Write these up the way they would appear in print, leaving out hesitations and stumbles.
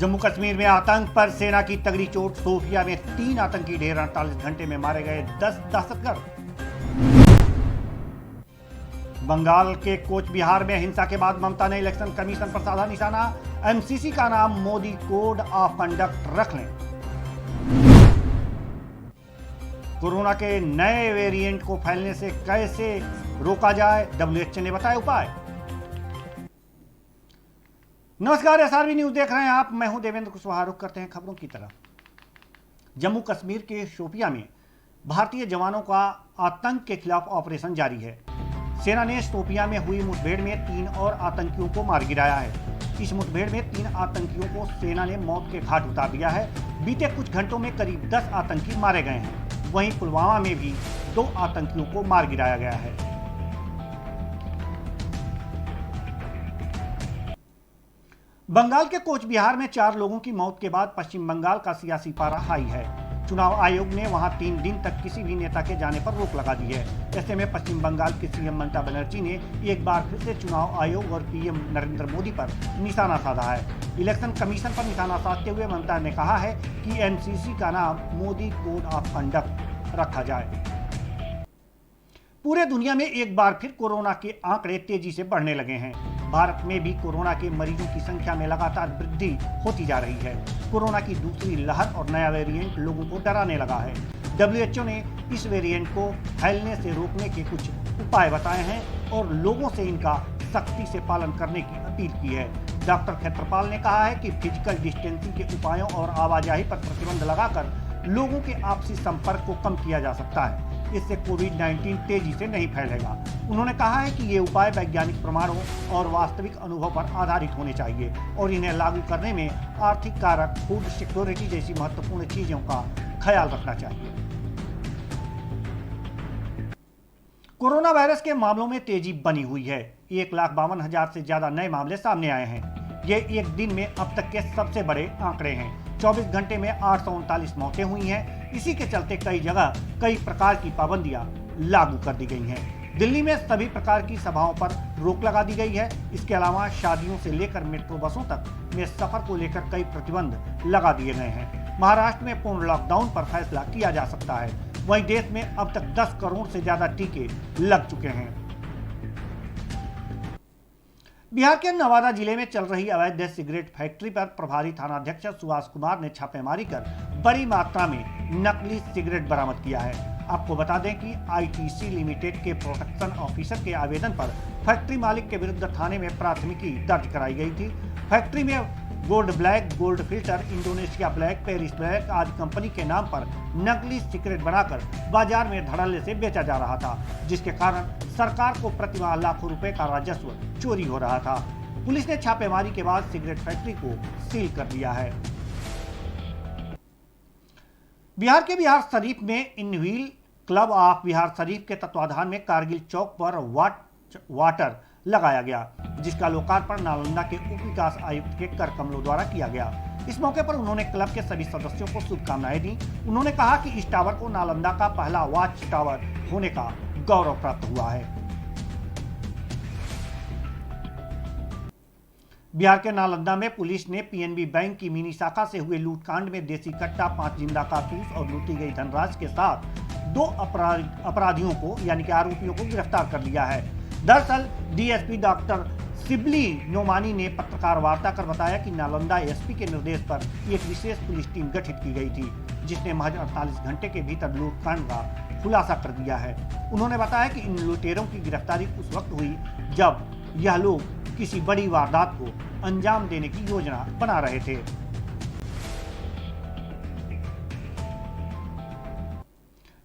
जम्मू कश्मीर में आतंक पर सेना की तगड़ी चोट। शोपियां में 3 आतंकी ढेर 48 घंटे में मारे गए 10 दहशतगर्द। बंगाल के कोच बिहार में हिंसा के बाद ममता ने इलेक्शन कमीशन पर साधा निशाना। एमसीसी का नाम मोदी कोड ऑफ कंडक्ट रख लें। कोरोना के नए वेरिएंट को फैलने से कैसे रोका जाए, डब्ल्यूएचओ ने बताया उपाय। नमस्कार, एसआरबी न्यूज देख रहे हैं आप। मैं हूं देवेंद्र कुशवाहा। रुख करते हैं खबरों की तरफ। जम्मू कश्मीर के शोपियां में भारतीय जवानों का आतंक के खिलाफ ऑपरेशन जारी है। सेना ने शोपियां में हुई मुठभेड़ में 3 और आतंकियों को मार गिराया है। इस मुठभेड़ में 3 आतंकियों को सेना ने मौत के घाट उतार दिया है। बीते कुछ घंटों में करीब 10 आतंकी मारे गए हैं। वहीं पुलवामा में भी 2 आतंकियों को मार गिराया गया है। बंगाल के कोच बिहार में 4 लोगों की मौत के बाद पश्चिम बंगाल का सियासी पारा हाई है। चुनाव आयोग ने वहां 3 दिन तक किसी भी नेता के जाने पर रोक लगा दी है। ऐसे में पश्चिम बंगाल के सीएम ममता बनर्जी ने एक बार फिर से चुनाव आयोग और पीएम नरेंद्र मोदी पर निशाना साधा है। इलेक्शन कमीशन पर निशाना साधते हुए ममता ने कहा है कि एमसीसी का नाम मोदी कोड ऑफ कंडक्ट रखा जाए। पूरे दुनिया में एक बार फिर कोरोना के आंकड़े तेजी से बढ़ने लगे हैं। भारत में भी कोरोना के मरीजों की संख्या में लगातार वृद्धि होती जा रही है। कोरोना की दूसरी लहर और नया वेरिएंट लोगों को डराने लगा है। डब्ल्यूएचओ ने इस वेरिएंट को फैलने से रोकने के कुछ उपाय बताए हैं और लोगों से इनका सख्ती से पालन करने की अपील की है। डॉक्टर क्षेत्रपाल ने कहा है कि फिजिकल डिस्टेंसिंग के उपायों और आवाजाही पर प्रतिबंध लगाकर लोगों के आपसी संपर्क को कम किया जा सकता है। इससे कोविड-19 तेजी से नहीं फैलेगा। उन्होंने कहा है कि ये उपाय वैज्ञानिक प्रमाणों और वास्तविक अनुभव पर आधारित होने चाहिए और इन्हें लागू करने में आर्थिक कारक, फूड सिक्योरिटी जैसी महत्वपूर्ण चीजों का ख्याल रखना चाहिए। कोरोना वायरस के मामलों में तेजी बनी हुई है। 1,52,000 से ज्यादा नए मामले सामने आए हैं। ये एक दिन में अब तक के सबसे बड़े आंकड़े हैं। 24 घंटे में 839 मौतें हुई हैं। इसी के चलते कई जगह कई प्रकार की पाबंदियां लागू कर दी गई हैं। दिल्ली में सभी प्रकार की सभाओं पर रोक लगा दी गई है। इसके अलावा शादियों से लेकर मेट्रो बसों तक में सफर को लेकर कई प्रतिबंध लगा दिए गए हैं। महाराष्ट्र में पूर्ण लॉकडाउन पर फैसला किया जा सकता है। वहीं देश में अब तक 10 करोड़ से ज्यादा टीके लग चुके हैं। बिहार के नवादा जिले में चल रही अवैध सिगरेट फैक्ट्री पर प्रभारी थानाध्यक्ष सुभाष कुमार ने छापेमारी कर बड़ी मात्रा में नकली सिगरेट बरामद किया है। आपको बता दें कि आईटीसी लिमिटेड के प्रोटेक्शन ऑफिसर के आवेदन पर फैक्ट्री मालिक के विरुद्ध थाने में प्राथमिकी दर्ज कराई गई थी। फैक्ट्री में gold black, gold filter, Indonesia black, Paris black आदि कंपनी के नाम पर नकली सिगरेट बनाकर बाजार में धड़ल्ले से बेचा जा रहा था, जिसके कारण सरकार को प्रतिमाह लाखों रुपए का राजस्व चोरी हो रहा था। पुलिस ने छापेमारी के बाद सिगरेट फैक्ट्री को सील कर दिया है। बिहार के बिहार शरीफ में इन wheel club of Bihar Sharif के तत्वाधान में कारगिल चौक पर वाटर लगाया गया, जिसका लोकार्पण नालंदा के उप विकास आयुक्त के कर कमलों द्वारा किया गया। इस मौके पर उन्होंने क्लब के सभी सदस्यों को शुभकामनाएं दी। उन्होंने कहा कि इस टावर को नालंदा का पहला वॉच टावर होने का गौरव प्राप्त हुआ है। बिहार के नालंदा में पुलिस ने पीएनबी बैंक की मिनी शाखा से हुए लूटकांड में देसी कट्टा, 5 जिंदा कारतूस और लूटी गई धनराशि के साथ 2 अपराधियों को यानी कि आरोपियों को गिरफ्तार कर लिया है। दरअसल डीएसपी डॉक्टर शिबली नोमानी ने पत्रकार वार्ता कर बताया कि नालंदा एसपी के निर्देश पर एक विशेष पुलिस टीम गठित की गई थी, जिसने महज 48 घंटे के भीतर लूटकांड का खुलासा कर दिया है। उन्होंने बताया कि इन लुटेरों की गिरफ्तारी उस वक्त हुई जब यह लोग किसी बड़ी वारदात को अंजाम देने की योजना बना रहे थे।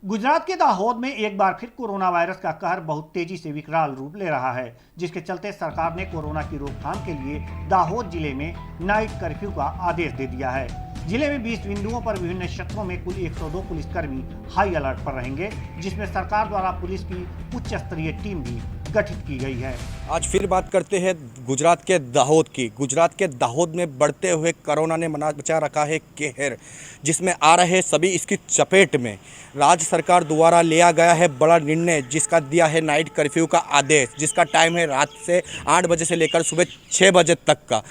गुजरात के दाहोद में एक बार फिर कोरोना वायरस का कहर बहुत तेजी से विकराल रूप ले रहा है, जिसके चलते सरकार ने कोरोना की रोकथाम के लिए दाहोद जिले में नाइट कर्फ्यू का आदेश दे दिया है। जिले में 20 बिंदुओं पर विभिन्न क्षेत्रों में कुल 102 पुलिसकर्मी हाई अलर्ट पर रहेंगे, जिसमें सरकार द्वारा पुलिस की उच्च स्तरीय टीम भी गठित की गई है। आज फिर बात करते हैं गुजरात के दाहोद की। गुजरात के दाहोद में बढ़ते हुए कोरोना ने मचा रखा है कहर, जिसमें आ रहे सभी इसकी चपेट में राज्य सरकार द्वारा लिया गया है बड़ा निर्णय, जिसका दिया है नाइट कर्फ्यू का आदेश, जिसका टाइम है रात से 8 बजे से लेकर सुबह 6 बजे तक का।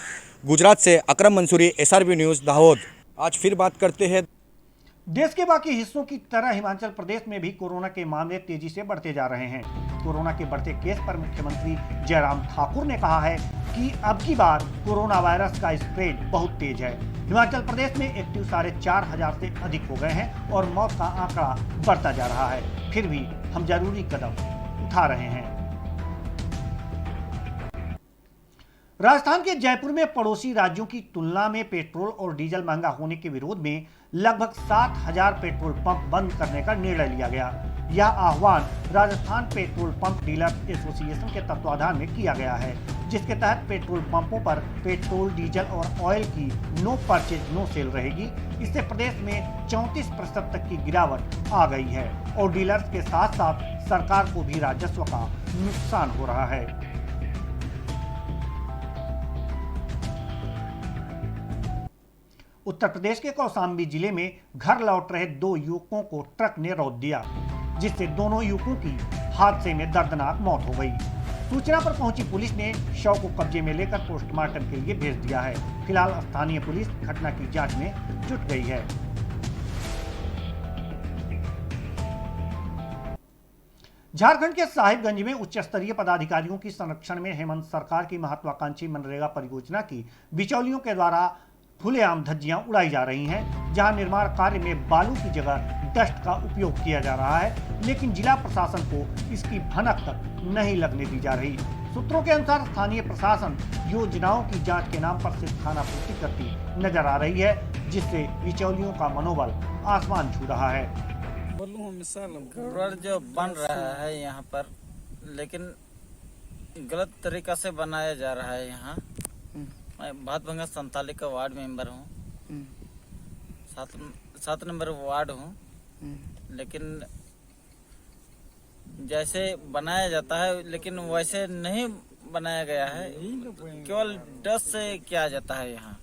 गुजरात से अकरम मंसूरी, SRB न्यूज़, दाहोद। आज फिर बात करते हैं। देश के बाकी हिस्सों की तरह हिमाचल प्रदेश में भी कोरोना के मामले तेजी से बढ़ते जा रहे हैं। कोरोना के बढ़ते केस पर मुख्यमंत्री जयराम ठाकुर ने कहा है कि अब की बार कोरोना वायरस का स्प्रेड बहुत तेज है। हिमाचल प्रदेश में एक्टिव 4,500 से अधिक हो गए हैं और मौत का आंकड़ा बढ़ता जा रहा है। फिर भी हम जरूरी कदम उठा रहे हैं। राजस्थान के जयपुर में पड़ोसी राज्यों की तुलना में पेट्रोल और डीजल महंगा होने के विरोध में लगभग 7,000 पेट्रोल पंप बंद करने का निर्णय लिया गया। यह आह्वान Rajasthan petrol pump dealers association के तत्वाधान में किया गया है, जिसके तहत पेट्रोल पंपों पर पेट्रोल, डीजल और ऑयल की नो परचेज नो सेल रहेगी। इससे प्रदेश में 34% तक की गिरावट आ गई है और डीलर्स के साथ साथ सरकार को भी राजस्व का नुकसान हो रहा है। उत्तर प्रदेश के कौशाम्बी जिले में घर लौट रहे 2 युवकों को ट्रक ने रौंद दिया, जिससे दोनों युवकों की हादसे में दर्दनाक मौत हो गई। सूचना पर पहुंची पुलिस ने शव को कब्जे में लेकर पोस्टमार्टम के लिए भेज दिया है। फिलहाल स्थानीय पुलिस घटना की जांच में जुट गई है। झारखंड के साहिबगंज में उच्च स्तरीय पदाधिकारियों की संरक्षण में हेमंत सरकार की महत्वाकांक्षी मनरेगा परियोजना की बिचौलियों के द्वारा खुलेआम धज्जियां उड़ाई जा रही हैं, जहां निर्माण कार्य में बालू की जगह डस्ट का उपयोग किया जा रहा है, लेकिन जिला प्रशासन को इसकी भनक तक नहीं लगने दी जा रही। सूत्रों के अनुसार स्थानीय प्रशासन योजनाओं की जांच के नाम पर सिर्फ खानापूर्ति करती नजर आ रही है, जिससे बिचौलियों का मनोबल आसमान छू रहा है। रोड जो बन रहा है यहाँ पर, लेकिन गलत तरीका से बनाया जा रहा है। यहाँ मैं भातभंगा संताली का वार्ड मेंबर हूँ, 7 नंबर वार्ड हूँ, लेकिन जैसे बनाया जाता है लेकिन वैसे नहीं बनाया गया है। केवल डस्ट से किया जाता है यहाँ।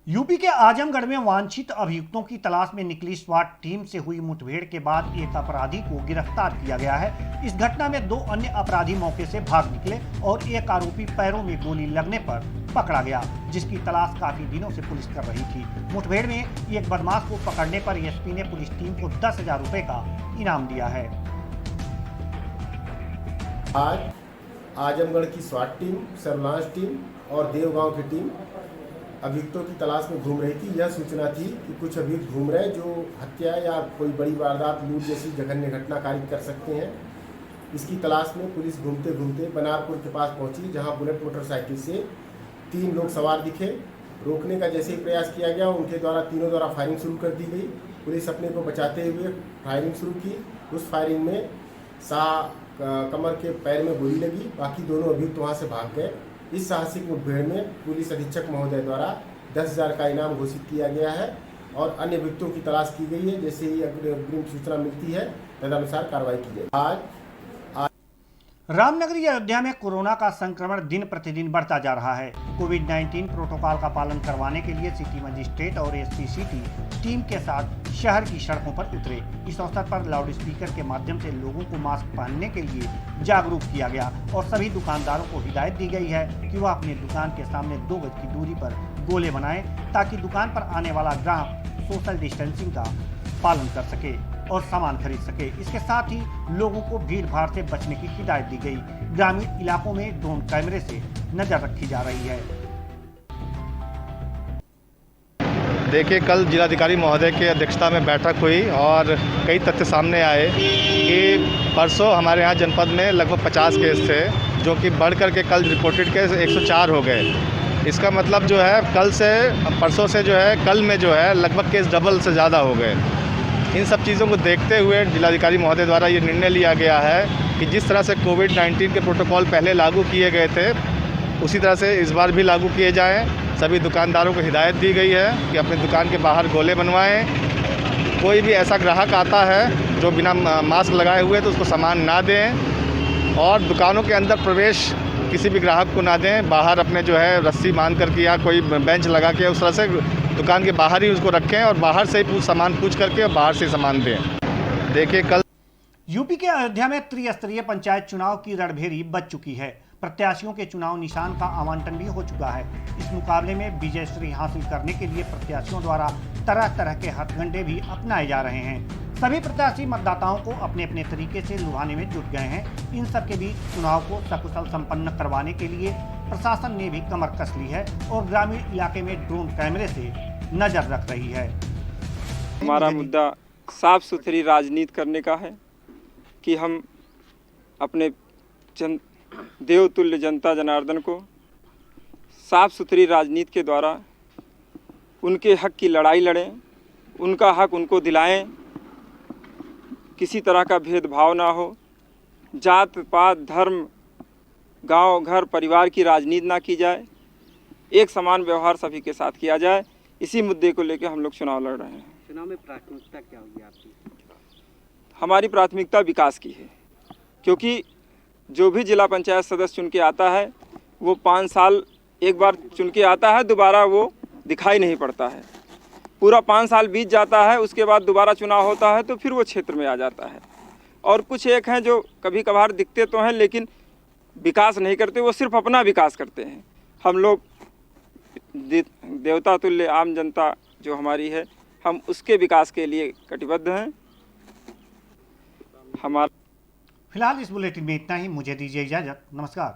यूपी के आजमगढ़ में वांछित अभियुक्तों की तलाश में निकली स्वाट टीम से हुई मुठभेड़ के बाद एक अपराधी को गिरफ्तार किया गया है। इस घटना में 2 अन्य अपराधी मौके से भाग निकले और एक आरोपी पैरों में गोली लगने पर पकड़ा गया, जिसकी तलाश काफी दिनों से पुलिस कर रही थी। मुठभेड़ में एक बदमाश को पकड़ने पर एसपी ने पुलिस टीम को 10,000 रुपए का इनाम दिया है। आज आजमगढ़ की स्वाट टीम, सर्विलांस टीम और देवगांव की टीम अभियुक्तों की तलाश में घूम रही थी। यह सूचना थी कि कुछ अभियुक्त घूम रहे जो हत्या या कोई बड़ी वारदात, लूट जैसी जघन्य घटना कारित कर सकते हैं। इसकी तलाश में पुलिस घूमते घूमते बनारपुर के पास पहुंची, जहां बुलेट मोटरसाइकिल से 3 लोग सवार दिखे। रोकने का जैसे ही प्रयास किया गया, उनके द्वारा तीनों द्वारा फायरिंग शुरू कर दी गई। पुलिस अपने को बचाते हुए फायरिंग शुरू की। उस फायरिंग में कमर के पैर में गोली लगी। बाकी दोनों अभियुक्त वहाँ से भाग गए। इस साहसिक मुठभेड़ में पुलिस अधीक्षक महोदय द्वारा 10,000 का इनाम घोषित किया गया है और अन्य अभियुक्तों की तलाश की गई है। जैसे ही अग्रिम सूचना मिलती है तदनुसार कार्रवाई की जाएगी। आज रामनगरी अयोध्या में कोरोना का संक्रमण दिन प्रतिदिन बढ़ता जा रहा है। कोविड-19 प्रोटोकॉल का पालन करवाने के लिए सिटी मजिस्ट्रेट और एसपी सिटी टीम के साथ शहर की सड़कों पर उतरे। इस अवसर पर लाउड स्पीकर के माध्यम से लोगों को मास्क पहनने के लिए जागरूक किया गया और सभी दुकानदारों को हिदायत दी गई है कि वह अपनी दुकान के सामने 2 गज की दूरी पर गोले बनाएं, ताकि दुकान पर आने वाला ग्राहक सोशल डिस्टेंसिंग का पालन कर सके और सामान खरीद सके। इसके साथ ही लोगों को भीड़ भाड़ से बचने की हिदायत दी गई। ग्रामीण इलाकों में ड्रोन कैमरे से नजर रखी जा रही है। देखिए, कल जिलाधिकारी महोदय की अध्यक्षता में बैठक हुई और कई तथ्य सामने आए कि परसों हमारे यहाँ जनपद में लगभग 50 केस थे, जो कि बढ़ कर के कल रिपोर्टेड केस 104 हो गए। इसका मतलब जो है कल से परसों से जो है कल में जो है लगभग केस डबल से ज़्यादा हो गए। इन सब चीज़ों को देखते हुए जिलाधिकारी महोदय द्वारा ये निर्णय लिया गया है कि जिस तरह से कोविड-19 के प्रोटोकॉल पहले लागू किए गए थे, उसी तरह से इस बार भी लागू किए जाएं। सभी दुकानदारों को हिदायत दी गई है कि अपनी दुकान के बाहर गोले बनवाएं। कोई भी ऐसा ग्राहक आता है जो बिना मास्क लगाए हुए तो उसको सामान ना दें और दुकानों के अंदर प्रवेश किसी भी ग्राहक को ना दें। बाहर अपने जो है रस्सी बांध करके या कोई बेंच लगा के उस तरह से दुकान के बाहर ही उसको रखें और बाहर से ही सामान पूछ करके बाहर से सामान दें। देखिए, कल यूपी के अयोध्या में त्रिस्तरीय पंचायत चुनाव की रणभेरी बज चुकी है। प्रत्याशियों के चुनाव निशान का आवंटन भी हो चुका है। इस मुकाबले में विजयश्री हासिल करने के लिए प्रत्याशियों द्वारा तरह तरह के हथकंडे भी अपनाए जा रहे हैं। सभी प्रत्याशी मतदाताओं को अपने अपने तरीके से लुभाने में जुट गए हैं। इन सब के बीच चुनाव को सकुशल संपन्न करवाने के लिए प्रशासन ने भी कमर कस ली है और ग्रामीण इलाके में ड्रोन कैमरे से नजर रख रही है। हमारा मुद्दा साफ सुथरी राजनीति करने का है कि हम अपने देवतुल्य जनता जनार्दन को साफ सुथरी राजनीति के द्वारा उनके हक की लड़ाई लड़ें, उनका हक उनको दिलाएं, किसी तरह का भेदभाव ना हो, जात पात धर्म गांव घर परिवार की राजनीति ना की जाए, एक समान व्यवहार सभी के साथ किया जाए। इसी मुद्दे को लेकर हम लोग चुनाव लड़ रहे हैं। चुनाव में प्राथमिकता क्या होगी आपकी? हमारी प्राथमिकता विकास की है, क्योंकि जो भी जिला पंचायत सदस्य चुन के आता है वो 5 साल एक बार चुन के आता है, दोबारा वो दिखाई नहीं पड़ता है। पूरा 5 साल बीत जाता है, उसके बाद दोबारा चुनाव होता है तो फिर वो क्षेत्र में आ जाता है। और कुछ एक हैं जो कभी कभार दिखते तो हैं लेकिन विकास नहीं करते, वो सिर्फ अपना विकास करते हैं। हम लोग देवता तुल्य आम जनता जो हमारी है, हम उसके विकास के लिए कटिबद्ध हैं। फिलहाल इस बुलेटिन में इतना ही। मुझे दीजिए इजाजत। नमस्कार।